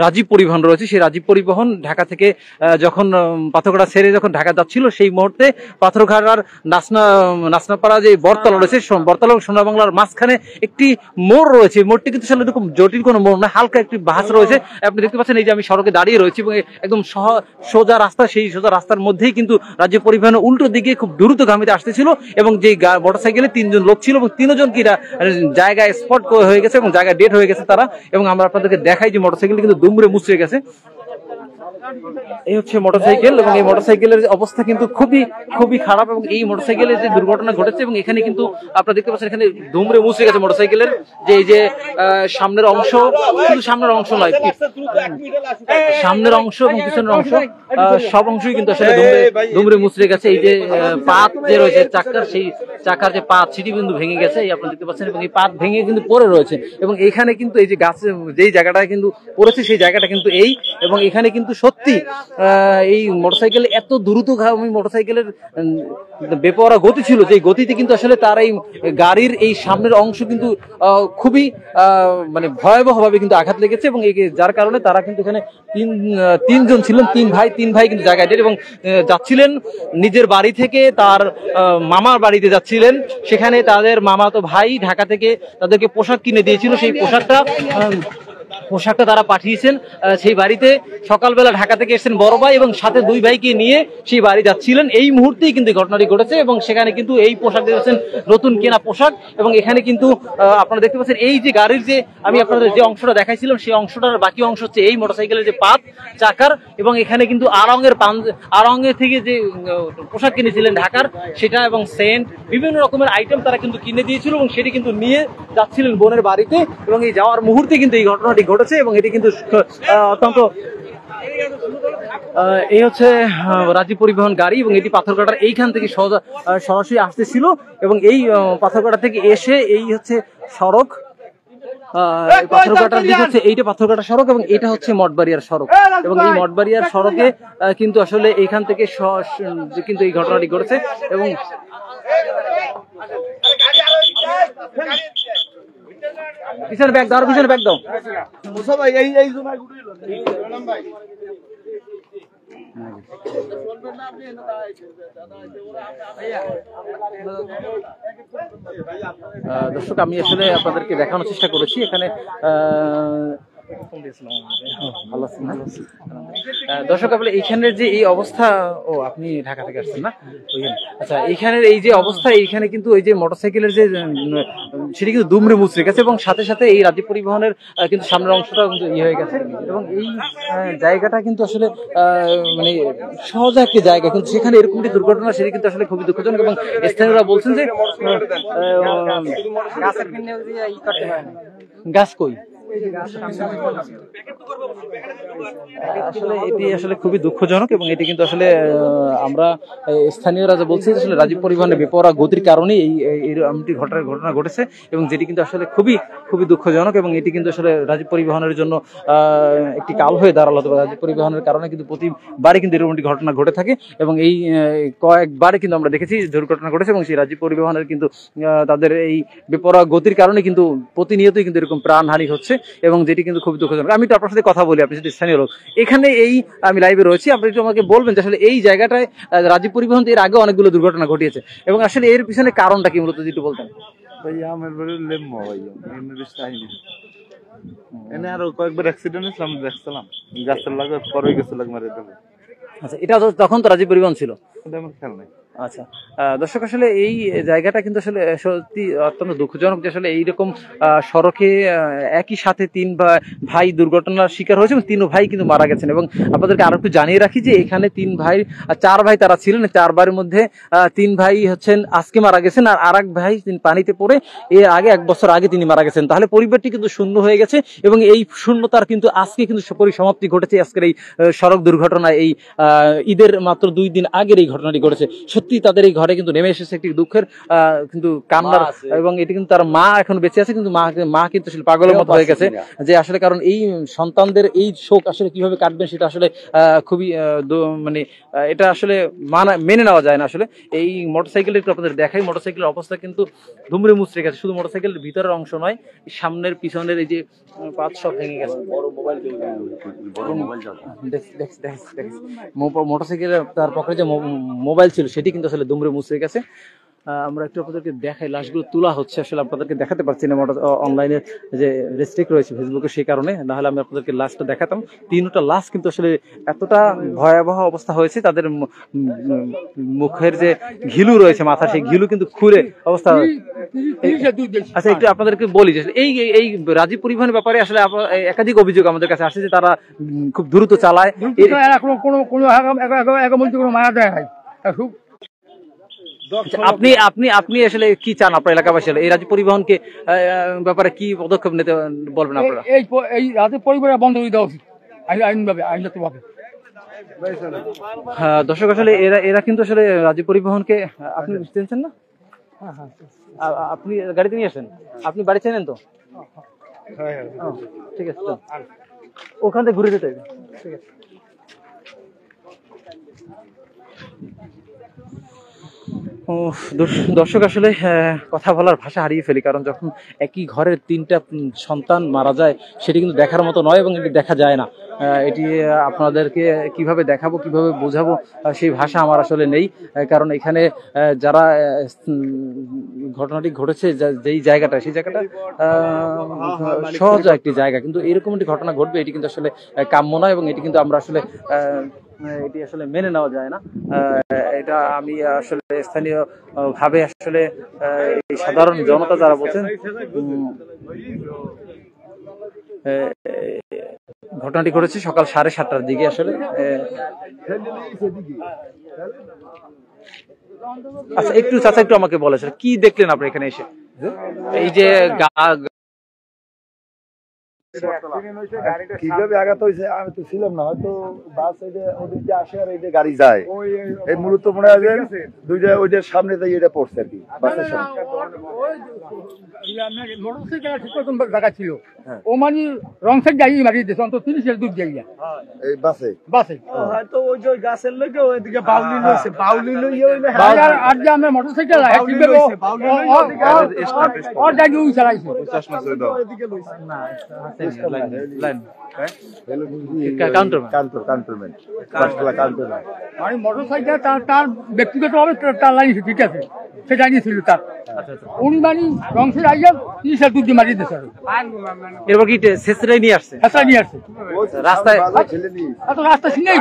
রাজীব পরিবহন রয়েছে, সেই রাজীব পরিবহন ঢাকা থেকে যখন পাথরঘাটা ছেড়ে যখন ঢাকা যাচ্ছিল সেই মুহূর্তে পাথরঘাটার নাসনাপাড়া যে বটতলা রয়েছে, বটতলা এবং সোনার বাংলার মাঝখানে একটি মোড় রয়েছে। মোড়টি কিন্তু আসলে এরকম জটিল কোনো মোড় না, হালকা একটি বাস রয়েছে। আপনি দেখতে পাচ্ছেন এই যে আমি সড়কে দাঁড়িয়ে রয়েছি এবং একদম সোজা রাস্তা, সেই সোজা রাস্তার মধ্যেই কিন্তু রাজ্য পরিবহনের উল্টো দিকে খুব দ্রুতগামীতে আসতেছিল এবং যে মোটরসাইকেলে 3 জন লোক ছিল এবং 3 জন কি জায়গায় স্পট হয়ে গেছে এবং জায়গায় ডেট হয়ে গেছে তারা। এবং আমরা আপনাদেরকে দেখাই যে মোটরসাইকেল কিন্তু দুমড়ে মুচড়ে গেছে। এই হচ্ছে মোটরসাইকেল এবং এই মোটরসাইকেলের অবস্থা কিন্তু খুবই খারাপ এবং এই মোটরসাইকেলের যে দুর্ঘটনা ঘটেছে এবং এখানে কিন্তু আপনারা দেখতে পাচ্ছেন এখানে দুমড়ে মুচড়ে গেছে মোটরসাইকেলের যে এই যে সামনের অংশ, শুধু সামনের অংশ নয়, সামনের অংশ এবং পিছনের অংশ সব অংশই কিন্তু আসলে দুমড়ে মুচড়ে গেছে। এই যে পাত যে রয়েছে চাকার, সেই চাকার যে পাত সেটি কিন্তু ভেঙে গেছে, এই আপনারা দেখতে পাচ্ছেন এবং এই পাত ভেঙে কিন্তু পড়ে রয়েছে এবং এখানে কিন্তু এই যে গাছ যেই জায়গাটা কিন্তু পড়েছে সেই জায়গাটা কিন্তু এই, এবং এখানে কিন্তু সত্যি এই মোটরসাইকেল এত দ্রুতগামী মোটরসাইকেলের বেপরোয়া গতি ছিল, যে গতিতে কিন্তু আসলে তার এই গাড়ির এই সামনের অংশ কিন্তু খুবই মানে ভয়াবহ ভাবে কিন্তু আঘাত লেগেছে এবং যার কারণে তারা কিন্তু এখানে তিন জন ছিলেন, তিন ভাই কিন্তু জায়গায় এবং যাচ্ছিলেন নিজের বাড়ি থেকে তার মামার বাড়িতে যাচ্ছিলেন। সেখানে তাদের মামাতো ভাই ঢাকা থেকে তাদেরকে পোশাক কিনে দিয়েছিল, সেই পোশাকটা তারা পাঠিয়েছেন সেই বাড়িতে। সকালবেলা ঢাকা থেকে এসেছেন বড় ভাই এবং সাথে 2 ভাইকে নিয়ে সেই বাড়ি যাচ্ছিলেন। এই মুহূর্তেই কিন্তু ঘটনাটি ঘটেছে এবং সেখানে কিন্তু এই পোশাক দেখছেন নতুন কেনা পোশাক এবং এখানে কিন্তু আপনারা দেখতে পাচ্ছেন এই যে গাড়ির যে আমি আপনাদের যে অংশটা দেখাইছিলাম সেই অংশটার বাকি অংশ হচ্ছে এই মোটরসাইকেলের যে পাত চাকার, এবং এখানে কিন্তু আড়ংয়ের থেকে যে পোশাক কিনেছিলেন ঢাকার সেটা এবং সেন্ট বিভিন্ন রকমের আইটেম তারা কিন্তু কিনে দিয়েছিল এবং সেটি কিন্তু নিয়ে যাচ্ছিলেন বোনের বাড়িতে এবং এই যাওয়ার মুহূর্তে কিন্তু এই ঘটনাটি ঘটেছে এবং এটি কিন্তু অত্যন্ত এই হচ্ছে রাজীব পরিবহন গাড়ি এবং এটি পাথরঘাটার এইখান থেকে সরাসরি আসতেছিল এবং এই পাথরঘাটা থেকে এসে এই হচ্ছে সড়ক, পাথরঘাটার দিক হচ্ছে এইটা পাথরঘাটা সড়ক এবং এটা হচ্ছে মঠবাড়িয়ার সড়ক এবং এই মঠবাড়িয়ার সড়কে কিন্তু আসলে এইখান থেকে কিন্তু এই ঘটনাটি ঘটেছে এবং পিছনে ব্যাগ দাও, পিছনে ব্যাগ দাও। দর্শক আমি আসলে আপনাদেরকে দেখানোর চেষ্টা করেছি এখানে দর্শক আসলে এইখানের যে এই অবস্থা, ও আপনি ঢাকা থেকে আসছেন না? আচ্ছা, এইখানের এই যে অবস্থা, এইখানে কিন্তু ওই যে মোটরসাইকেলের যে সেটি কিন্তু দুমড়ে মুচড়ে গেছে এবং সাথে সাথে এই রাজীব পরিবহনের কিন্তু সামনের অংশটা কিন্তু ইয়ে হয়ে গেছে এবং এই জায়গাটা কিন্তু আসলে মানে সহজ একটি জায়গা, কিন্তু সেখানে এরকম একটি দুর্ঘটনা সেটি কিন্তু আসলে খুবই দুঃখজনক এবং স্থানীয়রা বলছেন যে গাছ কই আসলে এটি আসলে খুবই দুঃখজনক এবং এটি কিন্তু আসলে আমরা স্থানীয়রা যা বলছি আসলে রাজীব পরিবহনের বেপরোয়া গতির কারণেই এই ঘটনা ঘটেছে এবং যেটি কিন্তু আসলে খুবই দুঃখজনক এবং এটি কিন্তু আসলে রাজীব পরিবহনের জন্য একটি কাল হয়ে দাঁড়ালো। রাজীব পরিবহনের কারণে কিন্তু প্রতিবারই কিন্তু এরকম একটি ঘটনা ঘটে থাকে এবং এই কয়েকবারে কিন্তু আমরা দেখেছি দুর্ঘটনা ঘটেছে এবং সেই রাজীব পরিবহনের কিন্তু তাদের এই বেপরোয়া গতির কারণে কিন্তু প্রতিনিয়তই কিন্তু এরকম প্রাণহানি হচ্ছে এবং যেটি কিন্তু খুব দুঃখজনক। আমি তো আপনার সাথে কথা বলি, আপনি যদি স্থানীয় লোক, এখানে এই আমি লাইভে রয়েছি, আপনি একটু আমাকে বলবেন যে আসলে এই জায়গাটায় রাজীব পরিবহন এর আগে অনেকগুলো দুর্ঘটনা ঘটিয়েছে এবং আসলে এর পিছনে কারণটা কি মূলত একটু বলতেন? এনে আরো কয়েকবার অ্যাক্সিডেন্ট হয়েছিল, আমি দেখছিলাম গাছের লাগে পরে গেছে লাগমারে। আচ্ছা, এটা তখন তো রাজীব পরিবহন ছিল? আমার খেয়াল নাই। আচ্ছা দর্শক আসলে এই জায়গাটা কিন্তু আসলে সত্যি অত্যন্ত দুঃখজনক যে আসলে এইরকম সড়কে একই সাথে 3 ভাই দুর্ঘটনার শিকার হয়েছে এবং 3 ভাই কিন্তু মারা গেছেন। এবং আপনাদেরকে আরো একটু জানিয়ে রাখি যে এখানে 4 ভাই তারা ছিলেন, 4 ভাইয়ের মধ্যে 3 ভাই হচ্ছেন আজকে মারা গেছেন আর আরেক ভাই পানিতে পড়ে এর আগে 1 বছর আগে তিনি মারা গেছেন। তাহলে পরিবারটি কিন্তু শূন্য হয়ে গেছে এবং এই শূন্যতার কিন্তু আজকে কিন্তু পরিসমাপ্তি ঘটেছে আজকের এই সড়ক দুর্ঘটনায়। এই ঈদের মাত্র 2 দিন আগের এই ঘটনাটি ঘটেছে। সত্যি তাদের এই ঘরে কিন্তু নেমে এসেছে একটি দুঃখের কিন্তু কান্নার, এবং এটি কিন্তু তার মা এখন বেঁচে আছে, কিন্তু মা কিন্তু আসলে পাগলের মতো হয়ে গেছে যে আসলে, কারণ এই সন্তানদের এই শোক আসলে কিভাবে কাটবেন সেটা আসলে খুবই মানে এটা আসলে মেনে নেওয়া যায় না আসলে। এই মোটরসাইকেলটা একটু আপনাদের দেখাই, মোটরসাইকেলের অবস্থা কিন্তু দুমড়ে মুচড়ে গেছে, শুধু মোটরসাইকেলের ভিতরের অংশ নয়, সামনের পিছনের এই যে পাত সব ভেঙে গেছে। মোটরসাইকেলের তার পকেটে যে মোবাইল ছিল সেটি কিন্তু আসলে দুমড়ে মুচড়ে গেছে। আমরা একটু আপনাদেরকে দেখাই, লাশগুলো তোলা হচ্ছে, আসলে আপনাদেরকে দেখাতে পারছি না অনলাইনে যে রেস্ট্রিক্ট রয়েছে ফেসবুকে, সেই কারণে, না হলে আমি আপনাদেরকে লাশটা দেখাতাম। তিনটা লাশ কিন্তু আসলে এতটা ভয়াবহ অবস্থা হয়েছে, তাদের মুখের যে ঘিলু রয়েছে মাথা, সেই ঘিলু কিন্তু খুঁড়ে অবস্থা। আচ্ছা, একটু আপনাদেরকে বলি যে এই রাজীব পরিবহনের ব্যাপারে আসলে একাধিক অভিযোগ আমাদের কাছে আসে যে তারা খুব দ্রুত চালায়, কোনো মায়া দেয়। আপনি আপনি আপনি আসলে কি চান আপনার এলাকাবাসী, এই রাজ্য পরিবহনকে ব্যাপারে কি পদক্ষেপ নিতে বলবেন আপনারা? এই রাজ্য পরিবহন বন্ধ করে দেওয়া উচিত আইনভাবে, আইনগতভাবে। দর্শক আসলে এরা কিন্তু আসলে রাজ্য পরিবহনকে, আপনি চিনছেন না? আপনি গাড়িতে নিয়ে আসেন, আপনি বাড়ি চেনেন তো? ঠিক আছে, ওখান থেকে ঘুরে যেতে হবে। ঠিক আছে। দর্শক আসলে কথা বলার ভাষা হারিয়ে ফেলি, কারণ যখন একই ঘরের তিনটা সন্তান মারা যায় সেটি কিন্তু দেখার মতো নয়, এবং এটি দেখা যায় না। এটি আপনাদেরকে কিভাবে দেখাবো, কিভাবে বোঝাবো, সেই ভাষা আমার আসলে নেই, কারণ এখানে যারা ঘটনাটি ঘটেছে যেই জায়গাটা, সেই জায়গাটা সহজ একটি জায়গা, কিন্তু এরকম একটি ঘটনা ঘটবে এটি কিন্তু আসলে কাম্য নয়, এবং এটি কিন্তু আমরা আসলে এটি আসলে মেনে নেওয়া যায় না। এটা আমি আসলে স্থানীয় ভাবে আসলে এই সাধারণ জনতা যারা বলছেন, ঘটনাটি ঘটেছে সকাল 7:30টার দিকে আসলে। আচ্ছা, একটু চাচা একটু আমাকে বলে কি দেখলেন আপনি এখানে এসে, এই যে কিভাবে আঘাত হয়েছে আমি তো ছিলাম না, হয়তো বাস ওদিক দিয়ে আসে আর এই যে গাড়ি যায়, এই মূলত মনে হয় যে দুইটা ওইটার সামনে দিয়ে এটা পড়ছে আর কি, বাসের সামনে। মোটরসাইকেল ঠিক মতন জায়গা ছিল, ও মানে রং সাইড যাই মারিয়ে দিয়েছে, অন্তত 30 দূর যাইয়া এই বাসে হয়তো ওই যে গাছের লোকে ওইদিকে বাউলি লইছে, বাউলি লইয়ে হইলে আর যে আমরা মোটরসাইকেল কিভাবে ওর জায়গায় ওই চালাইছে ওইদিকে লইছে না মানে মোটরসাইকেল তার ব্যক্তিগতভাবে তার লাইন ঠিক আছে, সেটা নিয়েছিল তার। উনি মানে রংসের আইয়া 30 দূর দিয়ে মারিয়ে দিয়েছে। এরপর কি শেষরাই নিয়ে আসছে, রাস্তায় রাস্তা চিনাই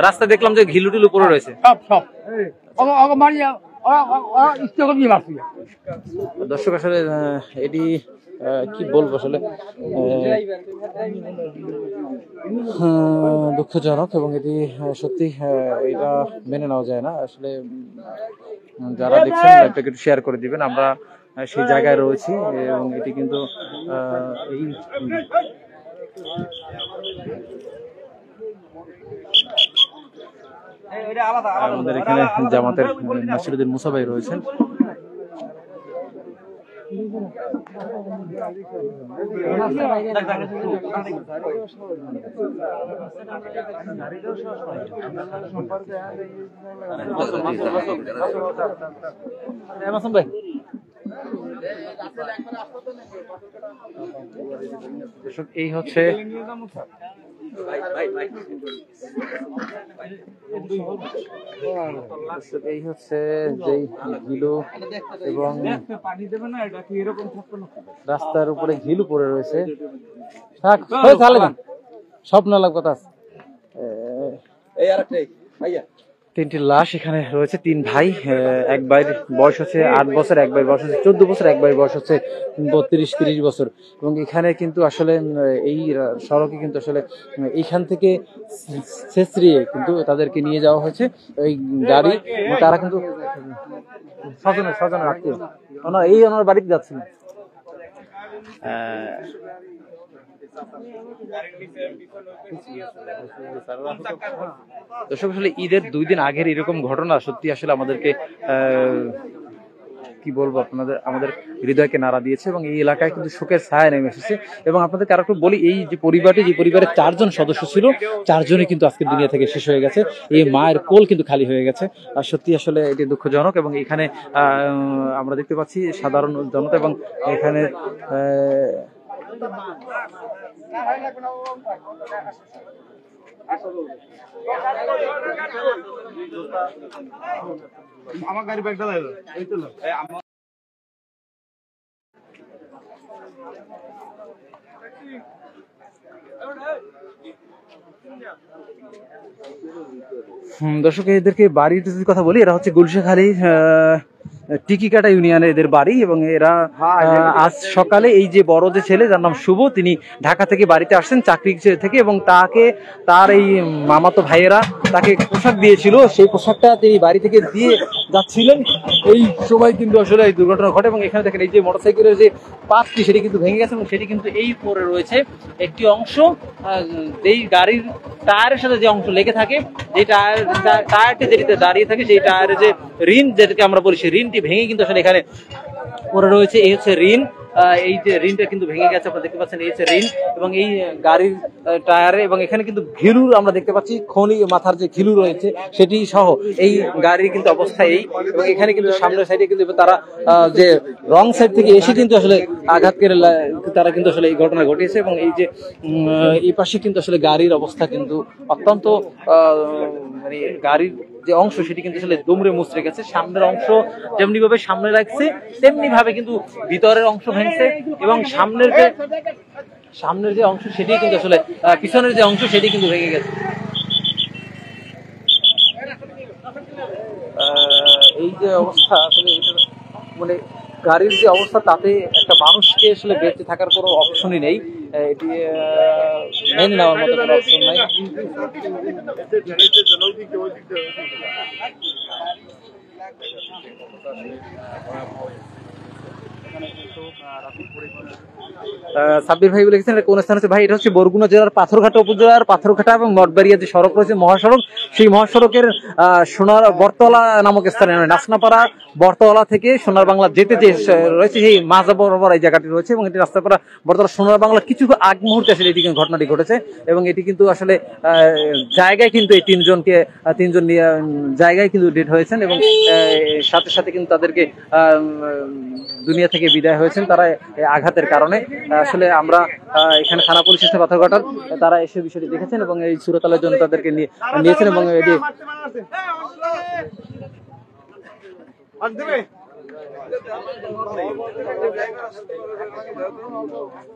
রাস্তায় দেখলাম যে ঘিলু টিলু পড়ে রয়েছে সব মারিয়া ইচ্ছে করে নিয়ে মারছিল। দর্শক আসলে এটি কি বলবো আসলে দুঃখজনক, এবং এটি সত্যি এটা মেনে নেওয়া যায় না আসলে। যারা দেখছেন লাইভটাকে একটু শেয়ার করে দিবেন, আমরা সেই জায়গায় রয়েছি, এবং এটি কিন্তু এই আমাদের এখানে জামাতের নাসিরুদ্দিন মুসা ভাই রয়েছেন। এই হচ্ছে এই হচ্ছে যেই ঘিলু, এবং রাস্তার উপরে ঘিলু পড়ে রয়েছে। স্বপ্ন লাগবে। তিনটি লাশ এখানে রয়েছে, তিন ভাই, এক ভাইয়ের বয়স হচ্ছে 8 বছর, এক ভাইয়ের বয়স হচ্ছে 14 বছর, এক ভাইয়ের বয়স হচ্ছে 32-30 বছর। এবং এখানে কিন্তু আসলে এই সড়কে কিন্তু আসলে এইখান থেকে ছেঁচড়িয়ে কিন্তু তাদেরকে নিয়ে যাওয়া হয়েছে এই গাড়ি, তারা কিন্তু স্বজনের আত্মীয়, এই ওনার বাড়িতে যাচ্ছিল। দর্শক আসলে ঈদের 2 দিন আগের এরকম ঘটনা সত্যি আসলে আমাদেরকে কি বলবো আপনাদের আমাদের হৃদয়কে নাড়া দিয়েছে এবং এই এলাকায় কিন্তু শোকের ছায়া নেমে এসেছে। এবং আপনাদেরকে আরেকটু বলি, এই যে পরিবারটি, যে পরিবারের 4 জন সদস্য ছিল, 4 জনই কিন্তু আজকে দুনিয়া থেকে শেষ হয়ে গেছে। এই মায়ের কোল কিন্তু খালি হয়ে গেছে। আর সত্যি আসলে এটি দুঃখজনক। এবং এখানে আমরা দেখতে পাচ্ছি সাধারণ জনতা এবং এখানে আমার গাড়ি ব্যাগটা লাগলো এই তো দর্শক এদেরকে বাড়ির যদি কথা বলি, এরা হচ্ছে গুলশাখালী টিকিকাটা ইউনিয়নে এদের বাড়ি। এবং এরা আজ সকালে এই যে বড় যে ছেলে, যার নাম শুভ, তিনি ঢাকা থেকে বাড়িতে আসছেন চাকরি থেকে, এবং তার এই মামাতো ভাইয়েরা তাকে পোশাক দিয়েছিল। সেই পোশাকটা তিনি বাড়ি থেকে দিয়ে যাচ্ছিলেন, এই সময় কিন্তু আসলে এই দুর্ঘটনা ঘটে। এবং এখানে দেখেন এই যে মোটরসাইকেলের যে পাতটি, সেটি কিন্তু ভেঙে গেছে এবং সেটি কিন্তু এই পরে রয়েছে একটি অংশ, যেই গাড়ির টায়ারের সাথে যে অংশ লেগে থাকে, যে টায়ারটি যেটিতে দাঁড়িয়ে থাকে, সেই টায়ারের যে রিন যেটাকে আমরা বলি, সেই রিনটি ভেঙে কিন্তু আসলে এখানে পড়ে রয়েছে। এই হচ্ছে রিন, এই যে রিনটা কিন্তু ভেঙে গেছে, আপনারা দেখতে পাচ্ছেন। এই হচ্ছে রিন এবং এই গাড়ির টায়ারে, এবং এখানে কিন্তু ঘিলুর আমরা দেখতে পাচ্ছি, খনি মাথার যে ঘিলু রয়েছে সেটি সহ এই গাড়ির কিন্তু অবস্থা এই। এবং এখানে কিন্তু সামনের সাইডে কিন্তু তারা যে রং সাইড থেকে এসে কিন্তু আসলে আঘাত করে তারা কিন্তু আসলে এই ঘটনা ঘটিয়েছে। এবং এই যে এই পাশে কিন্তু আসলে গাড়ির অবস্থা কিন্তু অত্যন্ত মানে গাড়ির যে অংশ সেটি কিন্তু আসলে দুমড়ে মুচড়ে গেছে। সামনের অংশ যেমনি ভাবে সামনে রাখছে, তেমনি ভাবে কিন্তু ভিতরের অংশ ভেঙেছে। এবং সামনের যে অংশ সেটি কিন্তু আসলে পিছনের যে অংশ সেটি কিন্তু ভেঙে গেছে। এই যে অবস্থা আসলে মানে গাড়ির যে অবস্থা, তাতে একটা মানুষকে আসলে বেঁচে থাকার কোনো অপশনই নেই। এটি মেনে নেওয়ার মতো কোনো অপশন নাই। সাব্বির ভাই বলেছেন কোন স্থান হচ্ছে? ভাই, এটা হচ্ছে বরগুনা জেলার পাথরঘাটা উপজেলার পাথরঘাটা এবং মঠবাড়িয়া যে সড়ক রয়েছে, মহাসড়ক, সেই মহাসড়কের সোনার বটতলা নামক স্থানে, নাসনাপাড়া বটতলা থেকে সোনার বাংলা যেতে যে রয়েছে, সেই মাজা বরাবর এই জায়গাটি রয়েছে। এবং এটি রাস্তাপাড়া বটতলা সোনার বাংলা কিছু আগ মুহূর্তে আসলে এটি ঘটনাটি ঘটেছে। এবং এটি কিন্তু আসলে জায়গায় কিন্তু এই তিনজন জায়গায় কিন্তু ডেড হয়েছেন। এবং সাথে সাথে কিন্তু তাদেরকে দুনিয়া থেকে বিদায় হয়েছেন তারা আঘাতের কারণে। আসলে আমরা এখানে থানা পুলিশ স্টেশন পাথরঘাটার তারা এসে বিষয়টি দেখেছেন এবং এই সুরতালের জন্য তাদেরকে নিয়েছেন। এবং এটি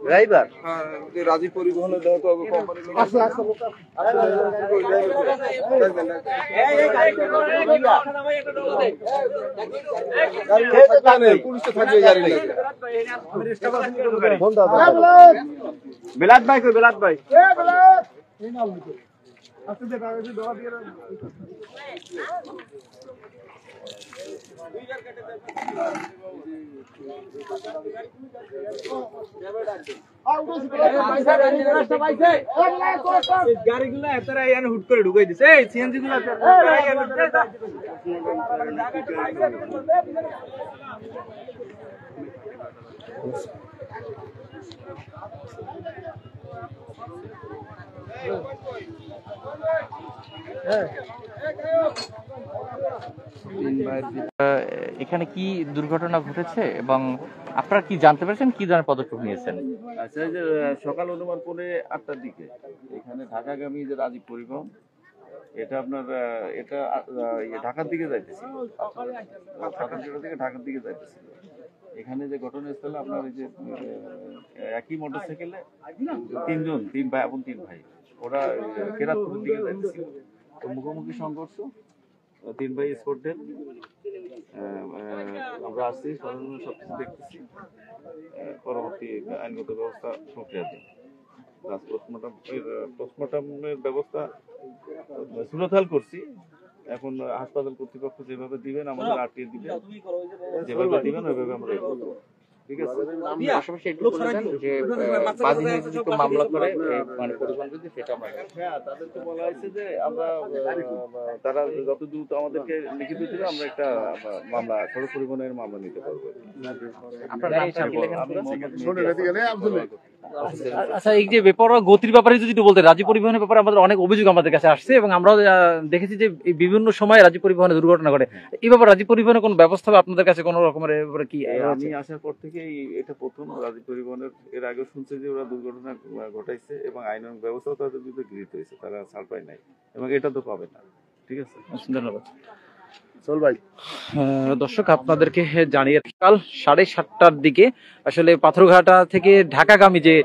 ড্রাইভার রাজি পরিবহনে দেওয়া তো কোম্পানি বিলাত ভাই কই বিলাত ভাই গাড়িগুলো এতরা এখানে হুট করে ঢুকাই দিছে সিএনজি গুলো এখানে কি দুর্ঘটনা ঘটেছে এবং আপনারা কি জানতে পেরেছেন, কি ধরনের পদক্ষেপ নিয়েছেন? আচ্ছা, এই যে সকাল অনুমান করে 8টার দিকে এখানে ঢাকাগামী যে রাজীব পরিবহন, এটা আপনার এটা ঢাকার দিকে যাইতেছিল, ঢাকার দিকে যাইতেছিল। এখানে যে ঘটনাস্থলে আপনার এই যে একই মোটরসাইকেলে তিন ভাই এবং 3 ভাই, ওরা কেরাতপুরের দিকে যাইতেছিল। তো মুখোমুখি সংঘর্ষ, 3 ভাই স্পট ডেড। আমরা আসছি, সরঞ্জাম সবকিছু দেখতেছি, পরবর্তী আইনগত ব্যবস্থা প্রক্রিয়াধীন। পোস্টমর্টমের ব্যবস্থা সুরতাল করছি। এখন হাসপাতাল কর্তৃপক্ষ যেভাবে দিবেন আমাদের আটকে দিবেন, যেভাবে দিবেন ওইভাবে আমরা ঠিক আছে। পাশাপাশি একটু বলবেন যে বাদী হয়ে যদি কেউ মামলা করে মানে পরিবহন যদি সেটা আমরা হ্যাঁ, তাদেরকে বলা হয়েছে যে আমরা তারা যত দ্রুত আমাদেরকে লিখিত দিলে আমরা একটা মামলা সড়ক পরিবহনের মামলা নিতে পারবো। আপনার নামটা কি লেখেন? আমি মোহাম্মদ আচ্ছা, এই যে বেপরোয়া গতির ব্যাপারে যদি একটু বলতে, রাজ্য পরিবহনের ব্যাপারে আমাদের অনেক অভিযোগ আমাদের কাছে আসছে এবং আমরাও দেখেছি যে এই বিভিন্ন সময় রাজ্য পরিবহনে দুর্ঘটনা ঘটে। এই ব্যাপারে রাজ্য পরিবহনের কোনো ব্যবস্থা বা আপনাদের কাছে কোনো রকমের ব্যাপারে কি আমি আসার পর থেকে এটা প্রথম রাজ্য পরিবহনের, এর আগেও শুনছি যে ওরা দুর্ঘটনা ঘটাইছে এবং আইনানুগ ব্যবস্থাও তাদের বিরুদ্ধে গৃহীত হয়েছে, তারা ছাড় পায় নাই এবং এটা তো পাবে না। ঠিক আছে, ধন্যবাদ। চল ভাই। দর্শক, আপনাদেরকে জানিয়ে কাল 7:30টার দিকে আসলে পাথরঘাটা থেকে ঢাকাগামী যে